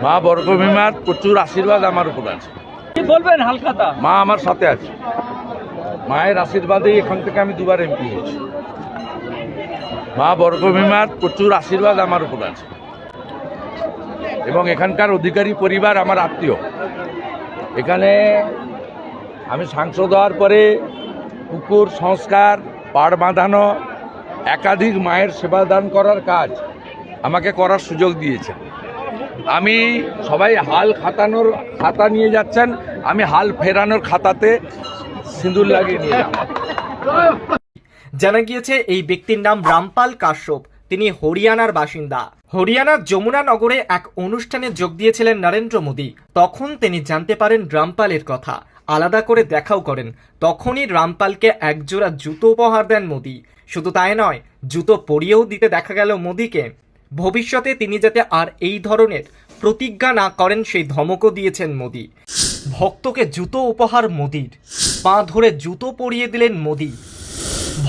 মা বর্গভীমার প্রচুর আশীর্বাদ আমার উপর আছে। কি বলবেন হালখাতা? মা আমার সাথে আছে। মায়ের আশীর্বাদেই এখান থেকে আমি দুবার এমপি হয়েছি। মা বর্গভীমার প্রচুর আশীর্বাদ আমার উপর আছে এবং এখানকার অধিকারী পরিবার আমার আত্মীয়। এখানে আমি সাংসদ হওয়ার পরে পুকুর সংস্কার, পাড় বাঁধানো, একাধিক মায়ের সেবাদান করার কাজ আমাকে করার সুযোগ দিয়েছে। আমি সবাই হাল খাতানোর খাতা নিয়ে যাচ্ছেন, আমি হাল ফেরানোর খাতাতে সিঁদুর লাগিয়ে নিয়ে যাব। জানা গিয়েছে এই ব্যক্তির নাম রামপাল কাশ্যপ। তিনি হরিয়ানার বাসিন্দা। হরিয়ানার যমুনা নগরে এক অনুষ্ঠানে যোগ দিয়েছিলেন নরেন্দ্র মোদী। তখন তিনি জানতে পারেন রামপালের কথা, আলাদা করে দেখাও করেন। তখনই রামপালকে একজোড়া জুতো উপহার দেন মোদী। শুধু তাই নয়, জুতো পরিয়েও দিতে দেখা গেল মোদীকে। ভবিষ্যতে তিনি যাতে আর এই ধরনের প্রতিজ্ঞা না করেন সেই ধমকও দিয়েছেন মোদী। ভক্তকে জুতো উপহার মোদীর, পা ধরে জুতো পরিয়ে দিলেন মোদী।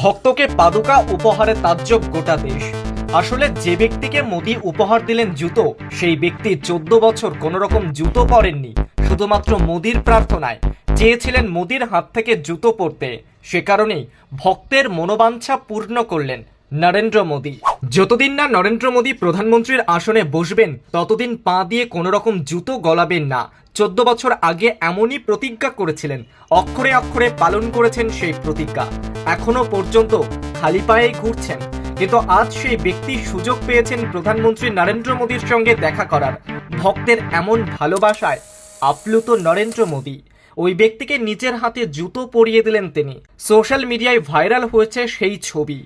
ভক্তকে পাদুকা উপহারে তাজ্জব গোটা দেশ। আসলে যে ব্যক্তিকে মোদী উপহার দিলেন জুতো, সেই ব্যক্তি 14 বছর কোন রকম জুতো পরেননি। শুধুমাত্র মোদীর প্রার্থনায় চেয়েছিলেন মোদীর হাত থেকে জুতো পরতে। সে কারণেই ভক্তের মনোবাঞ্ছা পূর্ণ করলেন নরেন্দ্র মোদী। যতদিন না নরেন্দ্র মোদী প্রধানমন্ত্রীর আসনে বসবেন, ততদিন পা দিয়ে কোনো রকম জুতো গলাবেন না। 14 বছর আগে এমনই প্রতিজ্ঞা করেছিলেন, অক্ষরে অক্ষরে পালন করেছেন সেই প্রতিজ্ঞা। এখনো পর্যন্ত খালি পায়েই ঘুরছেন। কিন্তু আজ সেই ব্যক্তি সুযোগ পেয়েছেন প্রধানমন্ত্রী নরেন্দ্র মোদীর সঙ্গে দেখা করার। ভক্তের এমন ভালোবাসায় আপ্লুত নরেন্দ্র মোদী ওই ব্যক্তিকে নিজের হাতে জুতো পরিয়ে দিলেন তিনি। সোশ্যাল মিডিয়ায় ভাইরাল হয়েছে সেই ছবি।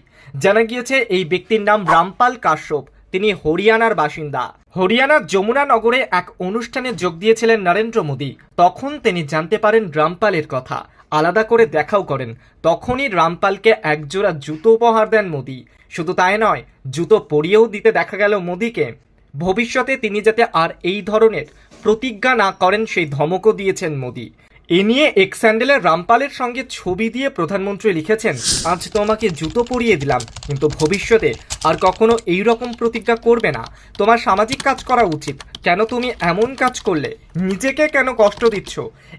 জানা গিয়েছে এই ব্যক্তির নাম রামপাল কাশ্যপ। তিনি হরিয়ানার বাসিন্দা। হরিয়ানার যমুনা নগরে এক অনুষ্ঠানে যোগ দিয়েছিলেন নরেন্দ্র মোদী। তখন তিনি জানতে পারেন রামপালের কথা, আলাদা করে দেখাও করেন। তখনই রামপালকে একজোড়া জুতো উপহার দেন মোদী। শুধু তাই নয়, জুতো পরিয়েও দিতে দেখা গেল মোদীকে। ভবিষ্যতে তিনি যাতে আর এই ধরনের প্রতিজ্ঞা না করেন সেই ধমকও দিয়েছেন মোদী। এ নিয়ে এক্স হ্যান্ডেলে রামপালের সঙ্গে ছবি দিয়ে প্রধানমন্ত্রী লিখেছেন, আজ তোমাকে জুতো পরিয়ে দিলাম, কিন্তু ভবিষ্যতে আর কখনো এই রকম প্রতিজ্ঞা করবে না। তোমার সামাজিক কাজ করা উচিত। কেন তুমি এমন কাজ করলে? নিজেকে কেন কষ্ট দিচ্ছ?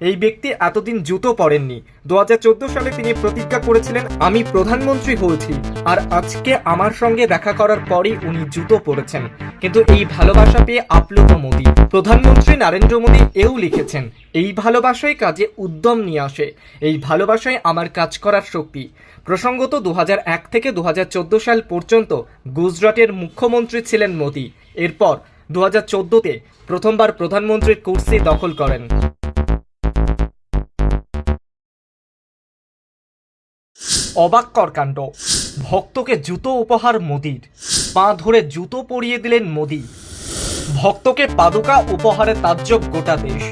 এই ব্যক্তি এতদিন জুতো পরেননি। 2014 সালে তিনি প্রতিজ্ঞা করেছিলেন, আমি প্রধানমন্ত্রী হয়েছি, আর আজকে আমার সঙ্গে দেখা করার পরই উনি জুতো পরেছেন। কিন্তু এই ভালোবাসা পেয়ে আপ্লুত মোদী। প্রধানমন্ত্রী নরেন্দ্র মোদী এও লিখেছেন, এই ভালোবাসাই কাজে উদ্যম নিয়ে আসে। এই ভালোবাসাই আমার কাজ করার শক্তি। প্রসঙ্গত 2001 থেকে 2014 সাল পর্যন্ত গুজরাটের মুখ্যমন্ত্রী ছিলেন মোদী। এরপর 2014-তে প্রথমবার প্রধানমন্ত্রীর কুর্সি দখল করেন। অবাক্কর কাণ্ড। ভক্তকে জুতো উপহার মোদীর, পা ধরে জুতো পরিয়ে দিলেন মোদী। ভক্তকে পাদুকা উপহারে তাজ্জব গোটা দেশ।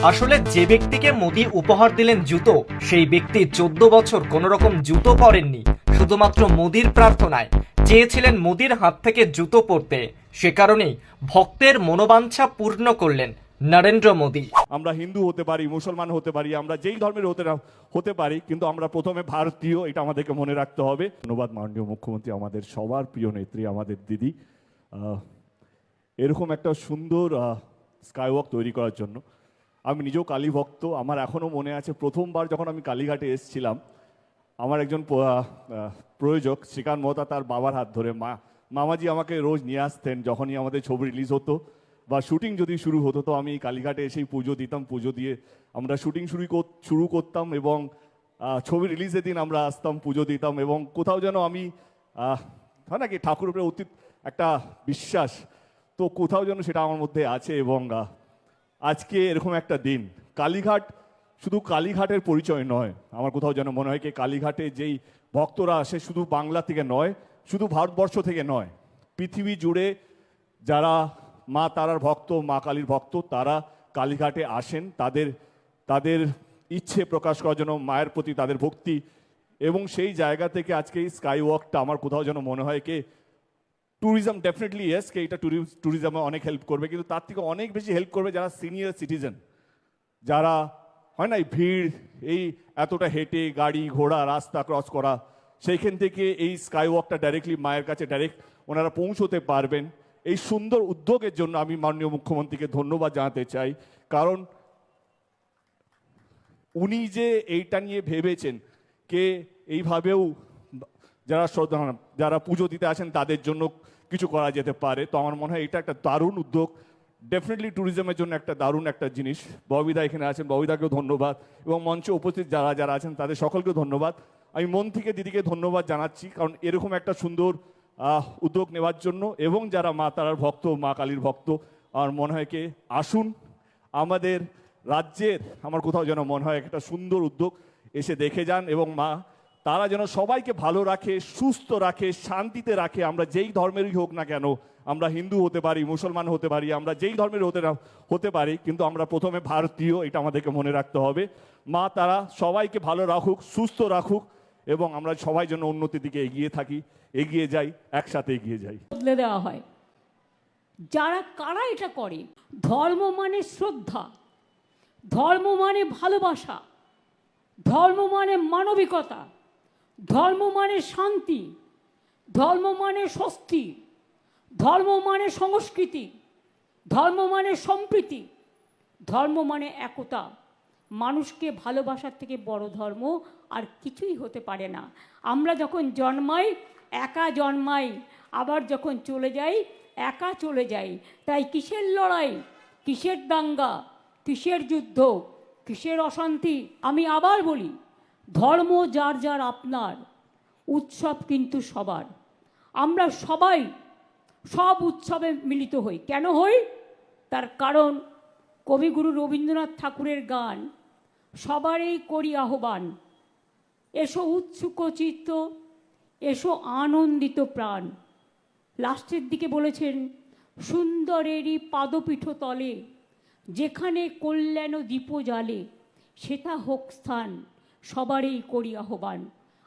আসলে যে ব্যক্তিকে মোদী উপহার দিলেন জুতো, সেই ব্যক্তি 14 বছর কোন রকম জুতো পরেননি। শুধুমাত্র মোদীর প্রার্থনায় চেয়েছিলেন মোদীর হাত থেকে জুতো পরতে। সে কারণেই ভক্তের মনোবাঞ্ছা পূর্ণ করলেন নরেন্দ্র মোদী। আমরা হিন্দু হতে পারি, মুসলমান হতে পারি, আমরা যেই ধর্মের হতে পারি, কিন্তু আমরা প্রথমে ভারতীয়, এটা আমাদেরকে মনে রাখতে হবে। ধন্যবাদ মাননীয় মুখ্যমন্ত্রী, আমাদের সবার প্রিয় নেত্রী, আমাদের দিদি, এরকম একটা সুন্দর স্কাইওয়াক তৈরি করার জন্য। আমি নিজেও কালী ভক্ত। আমার এখনও মনে আছে প্রথমবার যখন আমি কালীঘাটে এসেছিলাম, আমার একজন প্রযোজক শ্রীকান্ত মহতা, তার বাবার হাত ধরে মামাজি আমাকে রোজ নিয়ে আসতেন। যখনই আমাদের ছবি রিলিজ হতো বা শুটিং যদি শুরু হতো, তো আমি কালীঘাটে এসেই পুজো দিতাম। পুজো দিয়ে আমরা শুটিং শুরু করতাম এবং ছবি রিলিজের দিন আমরা আসতাম, পুজো দিতাম। এবং কোথাও যেন আমি হয় নাকি ঠাকুর উপরে অতীত একটা বিশ্বাস, তো কোথাও যেন সেটা আমার মধ্যে আছে। এবং আজকে এরকম একটা দিন, কালীঘাট শুধু কালীঘাটের পরিচয় নয়, আমার কোথাও যেন মনে হয় কি কালীঘাটে যেই ভক্তরা আসে, শুধু বাংলা থেকে নয়, শুধু ভারতবর্ষ থেকে নয়, পৃথিবী জুড়ে যারা মা তারার ভক্ত, মা কালীর ভক্ত, তারা কালীঘাটে আসেন তাদের ইচ্ছে প্রকাশ করার জন্য, মায়ের প্রতি তাদের ভক্তি। এবং সেই জায়গা থেকে আজকে এই স্কাই ওয়াকটা আমার কোথাও যেন মনে হয় কি ট্যুরিজম ডেফিনেটলি ইয়েস, কে এটা ট্যুরিজমে অনেক হেল্প করবে, কিন্তু তার থেকে অনেক বেশি হেল্প করবে যারা সিনিয়র সিটিজেন, যারা হয় না ভিড়, এই এতটা হেঁটে গাড়ি ঘোড়া রাস্তা ক্রস করা, সেইখান থেকে এই স্কাই ওয়াকটা ডাইরেক্টলি মায়ের কাছে ডাইরেক্ট ওনারা পৌঁছতে পারবেন। এই সুন্দর উদ্যোগের জন্য আমি মাননীয় মুখ্যমন্ত্রীকে ধন্যবাদ জানাতে চাই। কারণ উনি যে এইটা নিয়ে ভেবেছেন কে এইভাবেও যারা পুজো দিতে আসেন তাদের জন্য কিছু করা যেতে পারে, তো আমার মনে হয় এটা একটা দারুণ উদ্যোগ, ডেফিনেটলি ট্যুরিজমের জন্য একটা দারুণ একটা জিনিস। ববিদা এখানে আছেন, ববিদাকেও ধন্যবাদ, এবং মঞ্চে উপস্থিত যারা আছেন তাদের সকলকেও ধন্যবাদ। আমি মন থেকে দিদিকে ধন্যবাদ জানাচ্ছি, কারণ এরকম একটা সুন্দর উদ্যোগ নেওয়ার জন্য। এবং যারা মা তারার ভক্ত, মা কালীর ভক্ত, আমার মনে হয় কে আসুন আমাদের রাজ্যের, আমার কোথাও যেন মনে হয় একটা সুন্দর উদ্যোগ, এসে দেখে যান। এবং মা তারা যেন সবাইকে ভালো রাখে, সুস্থ রাখে, শান্তিতে রাখে। আমরা যেই ধর্মেরই হোক না কেন, আমরা হিন্দু হতে পারি, মুসলমান হতে পারি, আমরা যেই ধর্মের হতে পারি, কিন্তু আমরা প্রথমে ভারতীয়, এটা আমাদেরকে মনে রাখতে হবে। মা তারা সবাইকে ভালো রাখুক, সুস্থ রাখুক, এবং আমরা সবাই যেন উন্নতির দিকে এগিয়ে থাকি, এগিয়ে যাই, একসাথে এগিয়ে যাই। বদলে দেওয়া হয়। কারা এটা করে? ধর্ম মানে শ্রদ্ধা, ধর্ম মানে ভালোবাসা, ধর্ম মানে মানবিকতা, ধর্ম মানে শান্তি, ধর্ম মানে স্বস্তি, ধর্ম মানে সংস্কৃতি, ধর্ম মানে সম্প্রীতি, ধর্ম মানে একতা। মানুষকে ভালোবাসার থেকে বড় ধর্ম আর কিছুই হতে পারে না। আমরা যখন জন্মাই একা জন্মাই, আবার যখন চলে যাই একা চলে যাই। তাই কিসের লড়াই, কিসের দাঙ্গা, কিসের যুদ্ধ, কিসের অশান্তি? আমি আবার বলি, ধর্ম যার যার আপনার, উৎসব কিন্তু সবার। আমরা সবাই সব উৎসবে মিলিত হই। কেন হই? তার কারণ কবিগুরু রবীন্দ্রনাথ ঠাকুরের গান, সবারই করি আহ্বান, এসো উৎসুক চিত্ত, এসো আনন্দিত প্রাণ। লাস্টের দিকে বলেছেন, সুন্দরেরই পাদপীঠ তলে, যেখানে কল্যাণ দীপ জ্বালে, সেটা হোক স্থান, সবারই করি আহ্বান।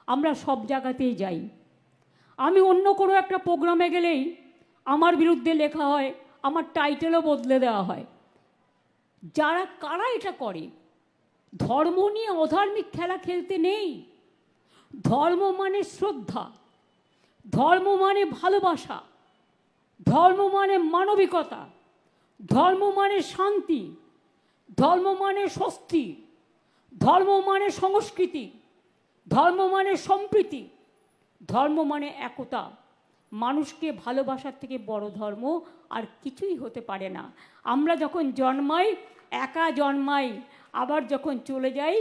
আমরা সব জায়গাতেই যাই। আমি অন্য কোনো একটা প্রোগ্রামে গেলেই আমার বিরুদ্ধে লেখা হয়, আমার টাইটেলও বদলে দেওয়া হয়। কারা এটা করে? ধর্ম নিয়ে অধার্মিক খেলা খেলতে নেই। ধর্ম মানে শ্রদ্ধা, ধর্ম মানে ভালোবাসা, ধর্ম মানে মানবিকতা, ধর্ম মানে শান্তি, ধর্ম মানে স্বস্তি, ধর্ম মানে সংস্কৃতি, ধর্ম মানে সম্প্রীতি, ধর্ম মানে একতা। মানুষকে ভালোবাসার থেকে বড় ধর্ম আর কিছুই হতে পারে না। আমরা যখন জন্মাই একা জন্মাই, আবার যখন চলে যাই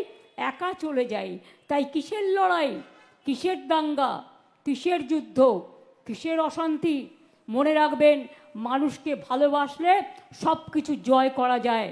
একা চলে যাই। তাই কিসের লড়াই, কিসের দাঙ্গা, কিসের যুদ্ধ, কিসের অশান্তি? মনে রাখবেন, মানুষকে ভালোবাসলে সব কিছু জয় করা যায়।